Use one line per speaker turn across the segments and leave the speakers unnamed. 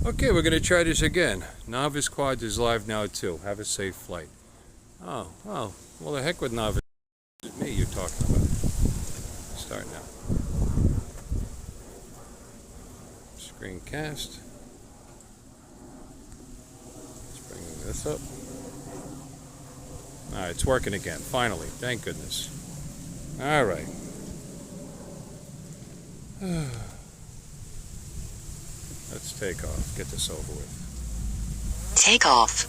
Okay, we're going to try this again. Novice Quad is live now too. Have a safe flight. Oh, well the heck with Novice. It's me you're talking about. Start now. Screencast. Let's bring this up. Alright, it's working again. Finally. Thank goodness. Alright. Let's take off. Get this over with.
Take off.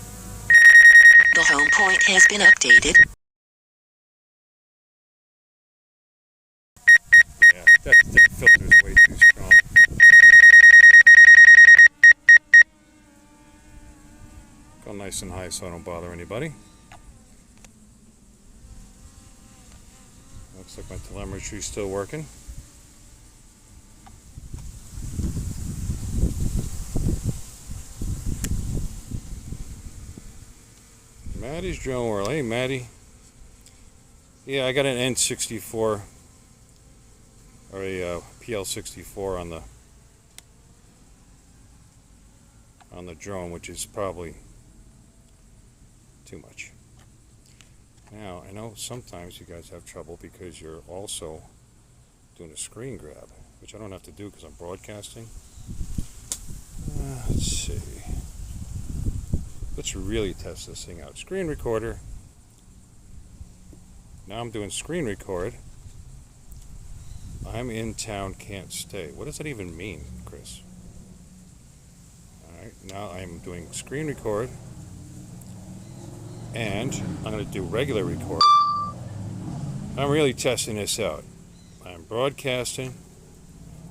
The home point has been updated.
Yeah, that filter's way too strong. Go nice and high so I don't bother anybody. Looks like my telemetry's still working. Maddie's Drone World. Hey, Maddie. Yeah, I got an N64 or a PL64 on the drone, which is probably too much. Now, I know sometimes you guys have trouble because you're also doing a screen grab, which I don't have to do because I'm broadcasting. Let's see. Let's really test this thing out. Screen recorder. Now I'm doing screen record. I'm in town, can't stay. What does that even mean, Chris? Alright, now I'm doing screen record. And I'm going to do regular record. I'm really testing this out. I'm broadcasting.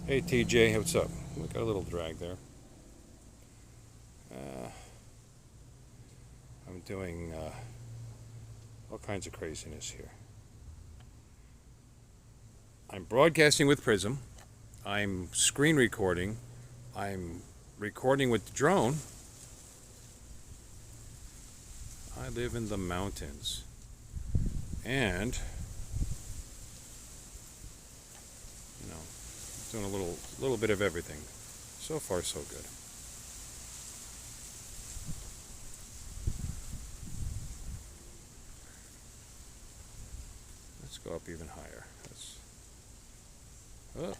Hey TJ, what's up? We got a little drag there. I'm doing all kinds of craziness here. I'm broadcasting with Prism. I'm screen recording. I'm recording with the drone. I live in the mountains. And, you know, doing a little bit of everything. So far, so good. Let's go up even higher. Oh.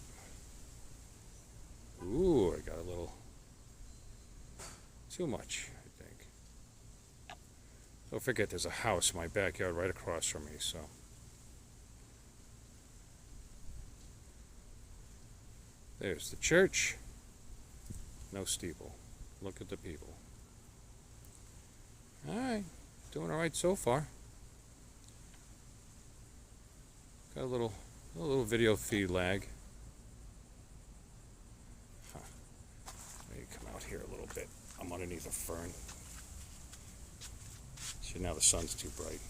Ooh, I got a little too much, I think. Don't forget there's a house in my backyard right across from me, so. There's the church. No steeple. Look at the people. Alright, doing alright so far. Got a little video feed lag. Let me come out here a little bit. I'm underneath a fern. See, now the sun's too bright.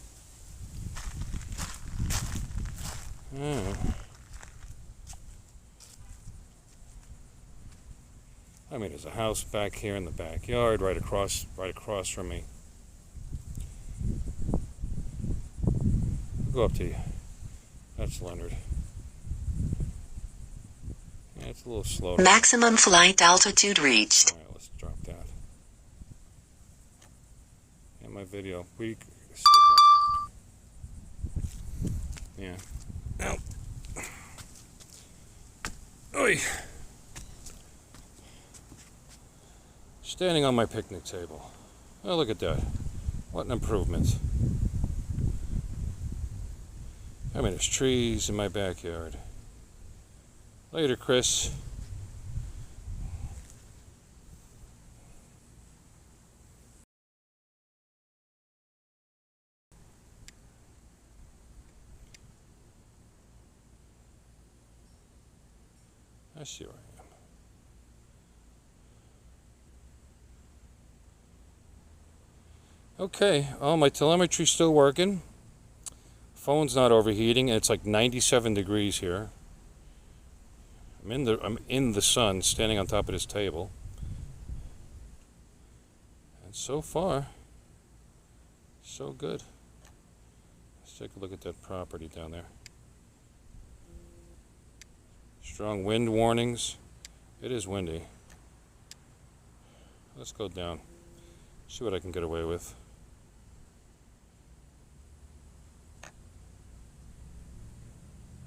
I mean, there's a house back here in the backyard, right across from me. I'll go up to you. That's Leonard. Yeah, it's a little slow.
Maximum flight altitude reached.
Alright, let's drop that. And my video. Weak signal. Yeah. Ow. Oi. Standing on my picnic table. Oh, look at that. What an improvement. I mean, there's trees in my backyard. Later, Chris. I see where I am. Okay, oh, my telemetry's still working. Phone's not overheating, and it's like 97 degrees here. I'm in the sun, standing on top of this table. And so far, so good. Let's take a look at that property down there. Strong wind warnings. It is windy. Let's go down. See what I can get away with.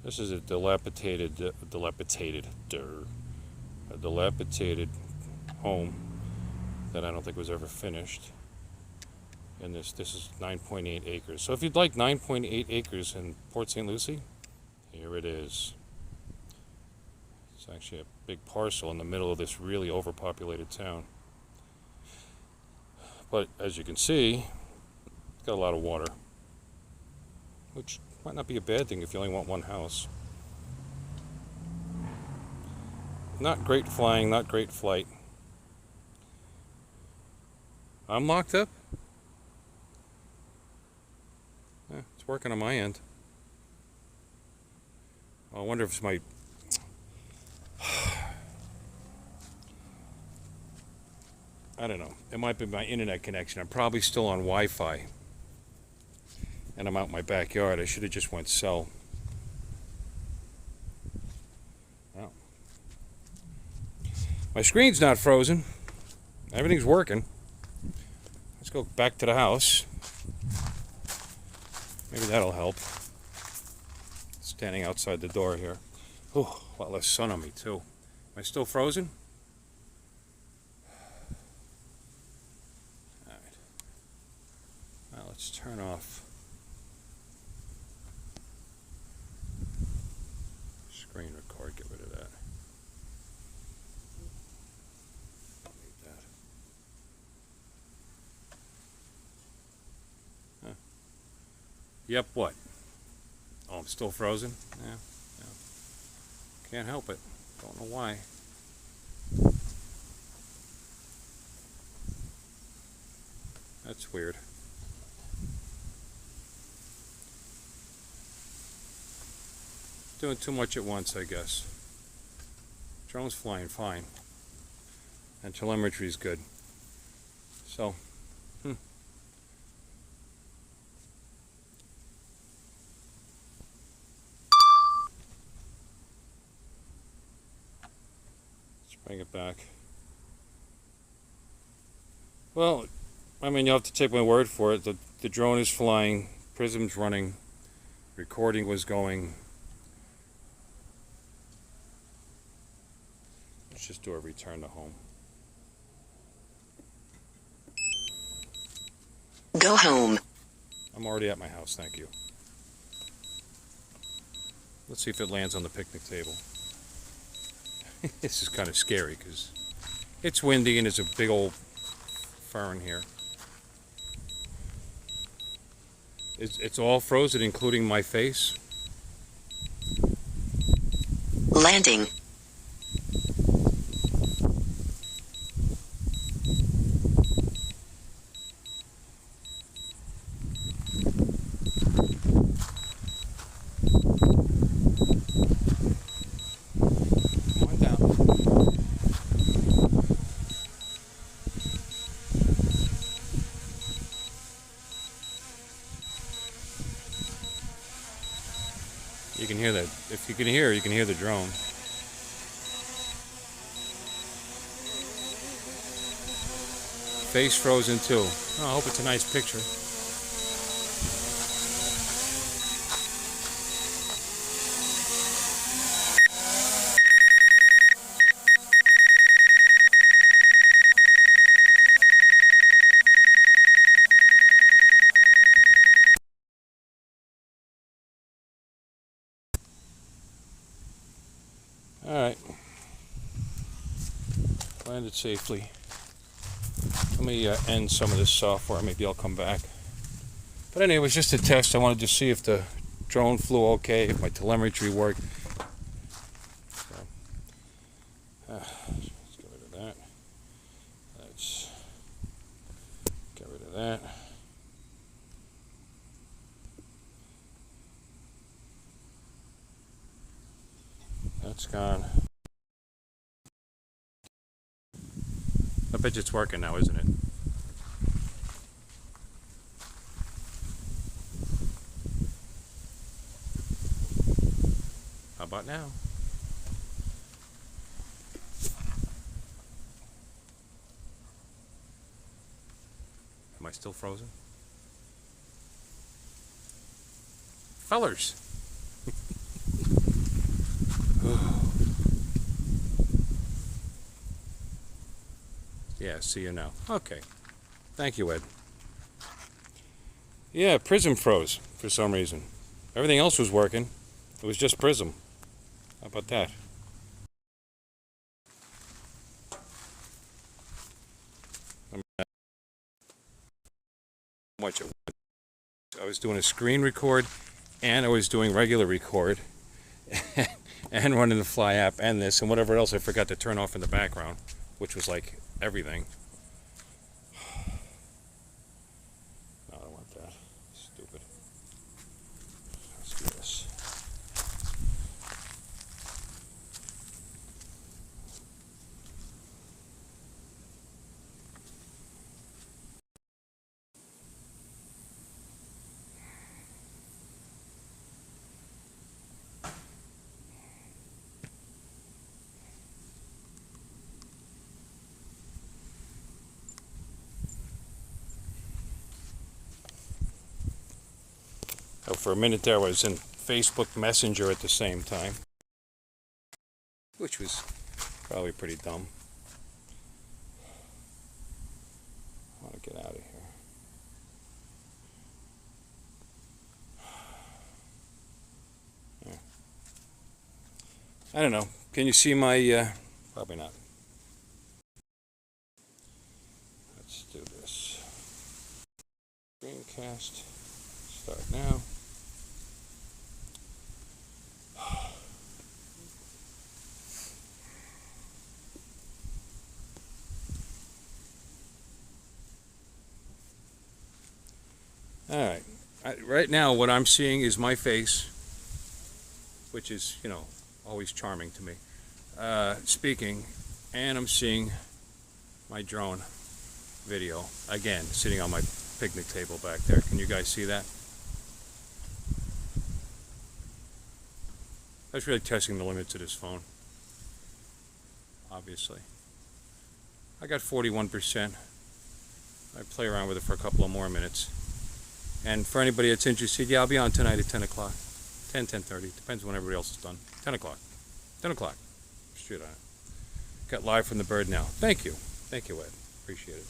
This is a dilapidated home that I don't think was ever finished. And this is 9.8 acres. So if you'd like 9.8 acres in Port St. Lucie, here it is. It's actually a big parcel in the middle of this really overpopulated town. But as you can see, it's got a lot of water, which might not be a bad thing if you only want one house. Not great flying, not great flight. I'm locked up? Yeah, it's working on my end. I wonder if it's my... I don't know. It might be my internet connection. I'm probably still on Wi-Fi. And I'm out in my backyard. I should have just went sell. Well, my screen's not frozen. Everything's working. Let's go back to the house. Maybe that'll help. Standing outside the door here. Oh, a lot less sun on me too. Am I still frozen? Alright. Now let's turn off screen record, get rid of that. Don't need that. Huh. Yep, what? Oh, I'm still frozen? Yeah. Can't help it. Don't know why. That's weird. Doing too much at once, I guess. Drone's flying fine. And telemetry's good. So, Let's bring it back. Well, I mean, you'll have to take my word for it. The drone is flying, Prism's running, recording was going. Let's just do a return to home.
Go home.
I'm already at my house, thank you. Let's see if it lands on the picnic table. This is kind of scary because it's windy and there's a big old fern here. It's all frozen, including my face.
Landing.
You can hear that. If you can hear the drone. Face frozen too. Oh, I hope it's a nice picture. Alright. Landed safely. Let me end some of this software. Maybe I'll come back. But anyway, it was just a test. I wanted to see if the drone flew okay, if my telemetry worked. So, let's get rid of that. Let's get rid of that. That's gone. I bet you it's working now, isn't it? How about now? Am I still frozen? Fellers! Yeah, see you now. Okay. Thank you, Ed. Yeah, Prism froze for some reason. Everything else was working. It was just Prism. How about that? Watch it. I was doing a screen record, and I was doing regular record, and running the Fly app, and this, and whatever else I forgot to turn off in the background, which was like everything. No, I don't want that. Stupid. Let's do this. Oh, for a minute there, I was in Facebook Messenger at the same time, which was probably pretty dumb. I want to get out of here. Yeah. I don't know. Can you see my, probably not. Let's do this. Screencast. Start now. Alright, right now what I'm seeing is my face, which is, you know, always charming to me, speaking, and I'm seeing my drone video, again, sitting on my picnic table back there. Can you guys see that? I was really testing the limits of this phone, obviously. I got 41%. I play around with it for a couple of more minutes. And for anybody that's interested, yeah, I'll be on tonight at 10 o'clock. 10:30. Depends when everybody else is done. 10 o'clock. 10 o'clock. Shoot on it. Got live from the bird now. Thank you. Thank you, Ed. Appreciate it.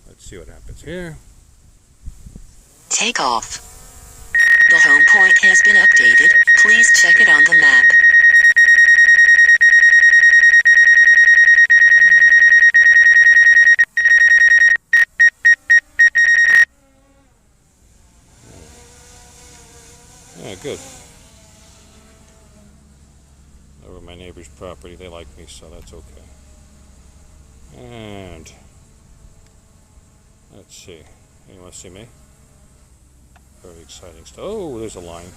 Let's see what happens here.
Take off. The home point has been updated. Please check it on the map.
Yeah, good. Over my neighbor's property. They like me, so that's okay. And let's see. You want to see me? Very exciting stuff. Oh, there's a line.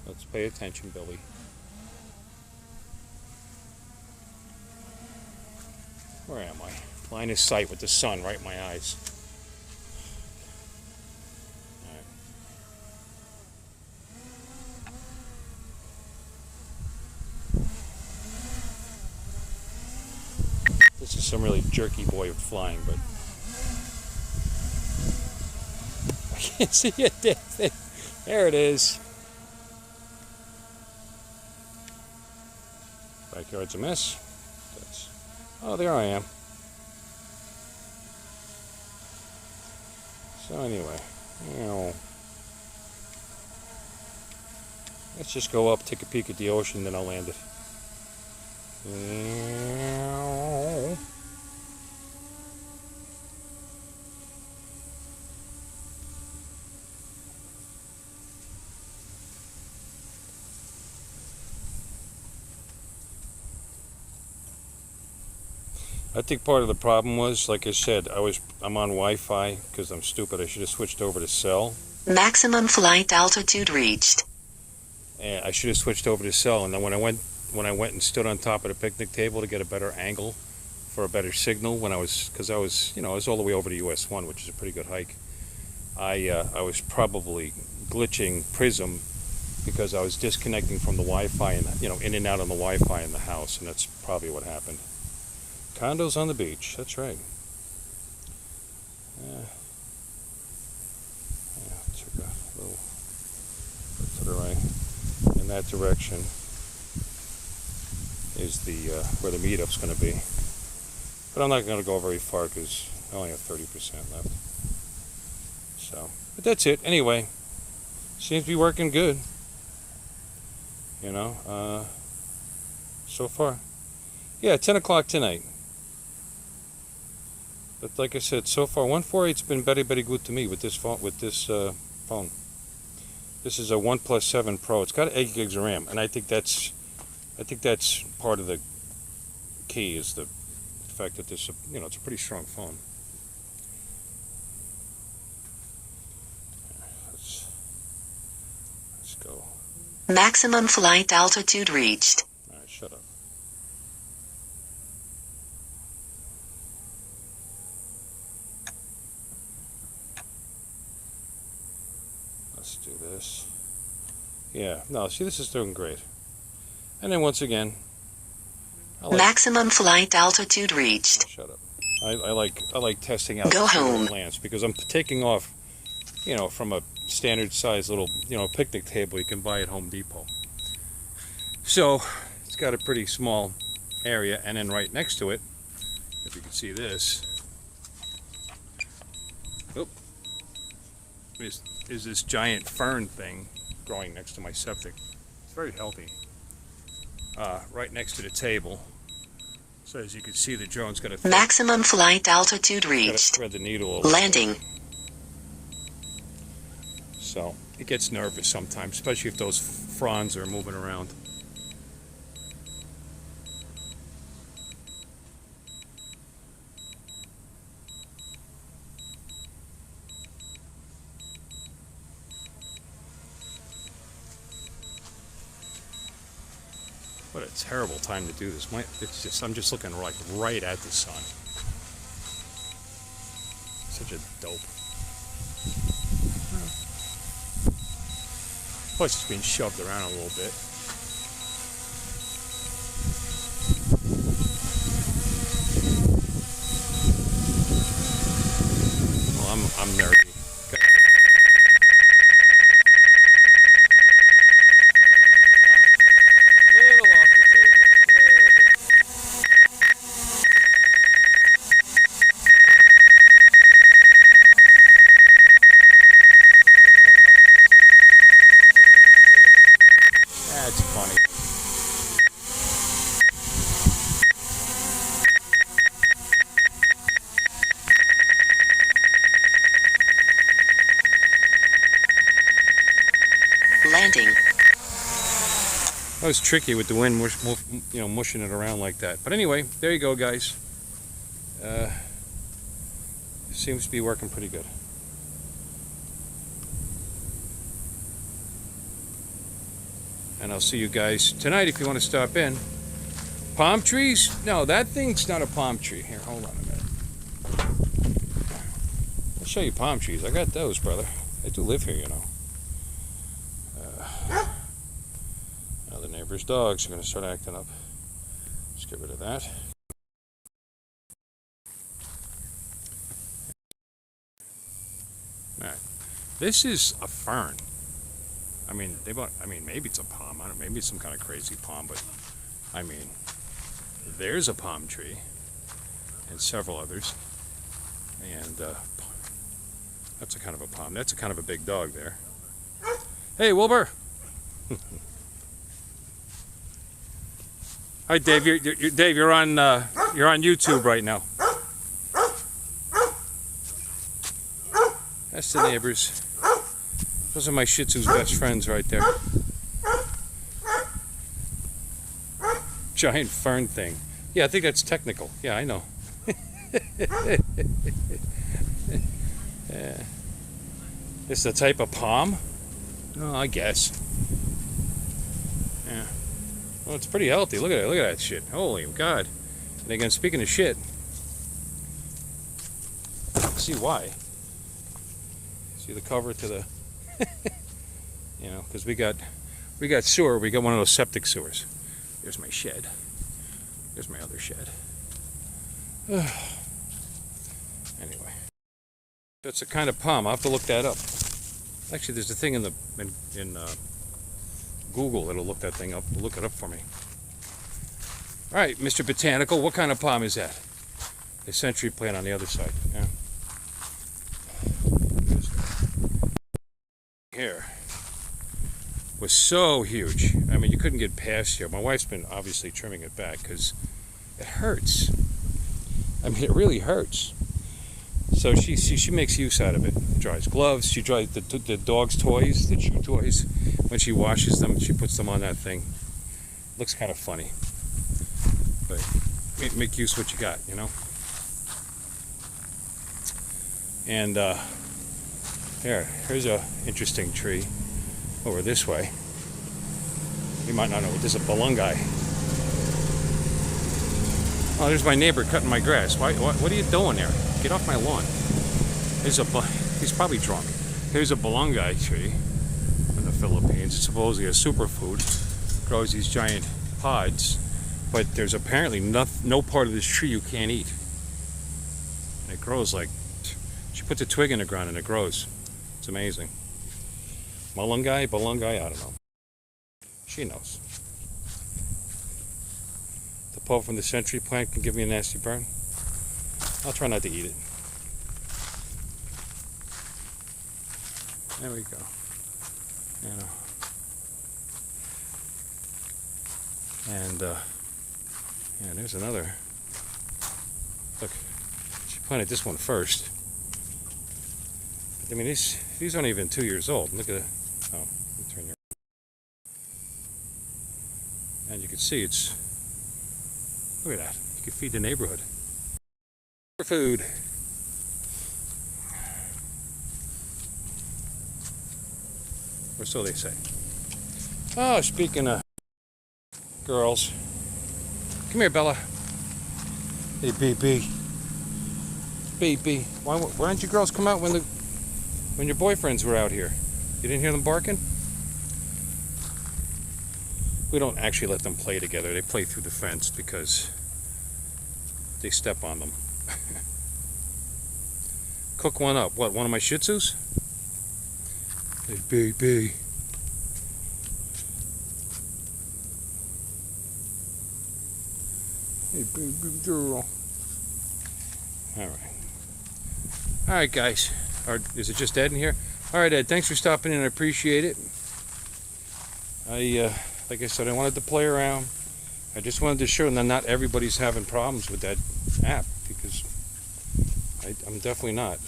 Let's pay attention, Billy. Where am I? Line of sight with the sun right in my eyes. This is some really jerky boy of flying, but I can't see it. There it is. Backyard's a mess. Oh, there I am. So anyway, let's just go up, take a peek at the ocean, then I'll land it. I think part of the problem was, like I said, I'm on Wi-Fi because I'm stupid. I should have switched over to cell.
Maximum flight altitude reached.
And I should have switched over to cell. And then when I went and stood on top of the picnic table to get a better angle for a better signal, because I was all the way over to US 1, which is a pretty good hike. I was probably glitching Prism because I was disconnecting from the Wi-Fi and in and out on the Wi-Fi in the house, and that's probably what happened. Condos on the beach. That's right. Yeah, took a little to the right. In that direction is the where the meetup's going to be. But I'm not going to go very far because I only have 30% left. So, but that's it. Anyway, seems to be working good. You know, so far. Yeah, 10 o'clock tonight. But like I said, so far 148's been very, very good to me with this phone. Phone. This is a OnePlus 7 Pro. It's got 8 gigs of RAM, and I think that's part of the key is the fact that this, you know, it's a pretty strong phone. Let's go.
Maximum flight altitude reached.
All right, shut up. Let's do this. Yeah, no, see, this is doing great. And then once again,
Maximum flight altitude reached.
Shut up. I like testing out
Go home.
plans because I'm taking off, you know, from a standard size little, you know, picnic table you can buy at Home Depot. So it's got a pretty small area, and then right next to it, if you can see this, is this giant fern thing growing next to my septic. It's very healthy. Right next to the table. So as you can see, the drone's got to
Maximum flight altitude reached.
thread the needle.
Landing.
So it gets nervous sometimes, especially if those fronds are moving around. What a terrible time to do this. I'm just looking like right at the sun. Such a dope. Plus it's being shoved around a little bit. Well, I'm nerdy. That's funny.
Landing.
That was tricky with the wind, you know, mushing it around like that. But anyway, there you go, guys. Seems to be working pretty good. And I'll see you guys tonight if you want to stop in. Palm trees? No, that thing's not a palm tree. Here, hold on a minute. I'll show you palm trees. I got those, brother. I do live here, you know. Now the neighbor's dogs are going to start acting up. Let's get rid of that. All right. This is a fern. I mean, maybe it's a palm. I don't know, maybe it's some kind of crazy palm, but I mean, there's a palm tree and several others, and that's a kind of a palm. That's a kind of a big dog there. Hey, Wilbur. Hi, Dave. Dave. You're on YouTube right now. That's the neighbors. Those are my Shih Tzu's best friends right there. Giant fern thing. Yeah, I think that's technical. Yeah, I know. Yeah. It's the type of palm? Oh, I guess. Yeah. Well, it's pretty healthy. Look at it. Look at that shit. Holy God. And again, speaking of shit, see why. See the cover to the... You know, because we got sewer. We got one of those septic sewers. There's my shed. There's my other shed. Anyway, that's a kind of palm. I'll have to look that up. Actually, there's a thing in Google that'll look that thing up. Look it up for me. All right, Mr. Botanical, what kind of palm is that? The century plant on the other side. Yeah. Here was so huge. I mean, you couldn't get past here. My wife's been obviously trimming it back because it hurts. I mean, it really hurts. So she makes use out of it. Dries gloves. She dries the dog's toys, the chew toys. When she washes them, she puts them on that thing. Looks kind of funny, but make use of what you got, you know. And here's a interesting tree over this way. You might not know. This is a balungai. Oh, there's my neighbor cutting my grass. What are you doing there? Get off my lawn. He's probably drunk. Here's a balungai tree in the Philippines. It's supposedly a superfood. Grows these giant pods, but there's apparently no part of this tree you can't eat. And it grows like, she puts a twig in the ground and it grows. It's amazing. Balungai, I don't know. She knows. The pulp from the century plant can give me a nasty burn. I'll try not to eat it. There we go. You know. And yeah, there's another. Look, she planted this one first. I mean, these aren't even 2 years old. Look at it. Oh, let me turn your. And you can see it's. Look at that. You can feed the neighborhood. For food. Or so they say. Oh, speaking of girls. Come here, Bella. Hey, baby. Baby. Why didn't you girls come out when your boyfriends were out here? You didn't hear them barking? We don't actually let them play together. They play through the fence because they step on them. Cook one up. What, one of my Shih Tzus? Hey, baby. Hey, baby girl. All right, guys. Is it just Ed in here? All right, Ed. Thanks for stopping in. I appreciate it. Like I said, I wanted to play around. I just wanted to show that not everybody's having problems with that app, because I'm definitely not.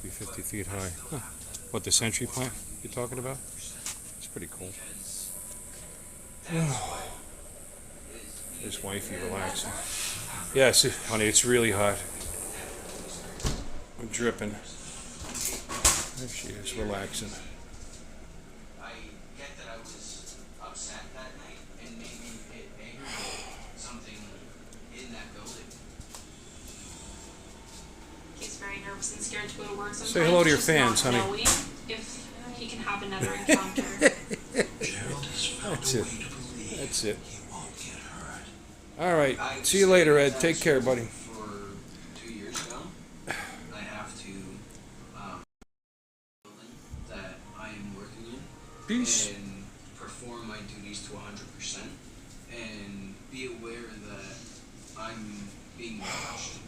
Be 50 feet high. Huh. What, the century plant you're talking about? It's pretty cool. There's wifey relaxing. Yes, honey, it's really hot. I'm dripping. There she is, relaxing.
I get that I was upset that night, and maybe it aggravated something in that building.
He's very nervous and scared to go to work sometimes.
Say hello to your
just
fans,
not
honey.
knowing if he can have another encounter.
That's it. That's it. All right. See you later, Ed. Take care, buddy.
For 2 years ago, I have to building that I am working in
Peace.
and perform my duties to 100% and be aware that I'm being watched